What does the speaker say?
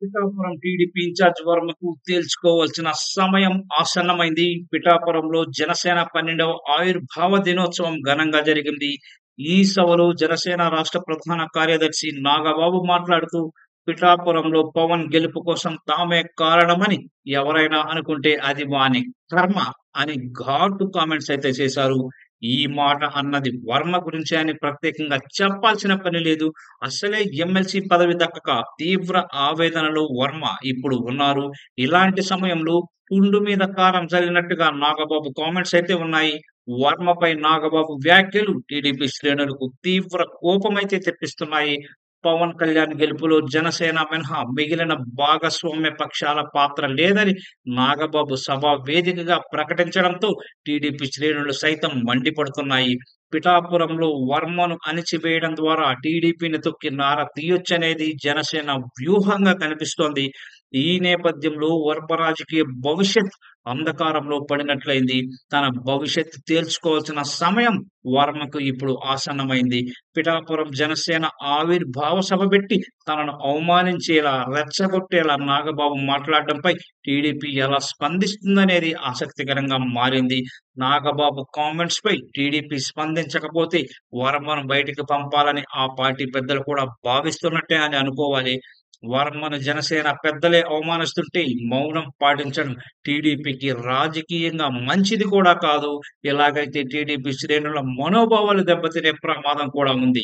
Pithapuram TDP incharge వర్మకు తేల్చుకోవాల్సిన సమయం ఆసన్నమైంది. పిఠాపురంలో జనసేన 12వ ఆవిర్భావ దినోత్సవం ఘనంగా జరిగింది. ఈ సభలో జనసేన రాష్ట్ర ప్రధాన కార్యదర్శి నాగబాబు మాట్లాడుతూ పిఠాపురంలో పవన్ గెలుపు కోసం తామే కారణమని ఎవరైనా అనుకుంటే అది వాని కర్మ అని ఘాటు కామెంట్స్ అయితే చేశారు. ఈ మాట అన్నది వర్మ గురించే అని ప్రత్యేకంగా చెప్పాల్సిన పని లేదు. అసలే ఎమ్మెల్సీ పదవి దక్కక తీవ్ర ఆవేదనలో వర్మ ఇప్పుడు ఉన్నారు. ఇలాంటి సమయంలో పుండు మీద కారం చల్లినట్టుగా నాగబాబు కామెంట్స్ అయితే ఉన్నాయి. వర్మపై నాగబాబు వ్యాఖ్యలు టీడీపీ శ్రేణులకు తీవ్ర కోపమైతే తెప్పిస్తున్నాయి. పవన్ కళ్యాణ్ గెలుపులో జనసేన మినహా మిగిలిన భాగస్వామ్య పక్షాల పాత్ర లేదని నాగబాబు సభ వేదికగా ప్రకటించడంతో టీడీపీ శ్రేణులు సైతం మండిపడుతున్నాయి. పిఠాపురంలో వర్మను అణిచివేయడం ద్వారా టీడీపీని తొక్కి నార తీయొచ్చనేది జనసేన వ్యూహంగా కనిపిస్తోంది. ఈ నేపథ్యంలో వర్మ రాజకీయ భవిష్యత్ అంధకారంలో పడినట్లయింది. తన భవిష్యత్తు తేల్చుకోవాల్సిన సమయం వర్మకు ఇప్పుడు ఆసన్నమైంది. పిఠాపురం జనసేన ఆవిర్భావ సభ పెట్టి తనను అవమానించేలా, రెచ్చగొట్టేలా నాగబాబు మాట్లాడడంపై టీడీపీ ఎలా స్పందిస్తుందనేది ఆసక్తికరంగా మారింది. నాగబాబు కామెంట్స్ పై టీడీపీ స్పందించకపోతే వర్మను బయటికి పంపాలని ఆ పార్టీ పెద్దలు కూడా భావిస్తున్నట్టే అని అనుకోవాలి. వర్మను జనసేన పెద్దలే అవమానిస్తుంటే మౌనం పాటించడం టీడీపీకి రాజకీయంగా మంచిది కూడా కాదు. ఇలాగైతే టీడీపీ శ్రేణుల మనోభావాలు దెబ్బతినే ప్రమాదం కూడా ఉంది.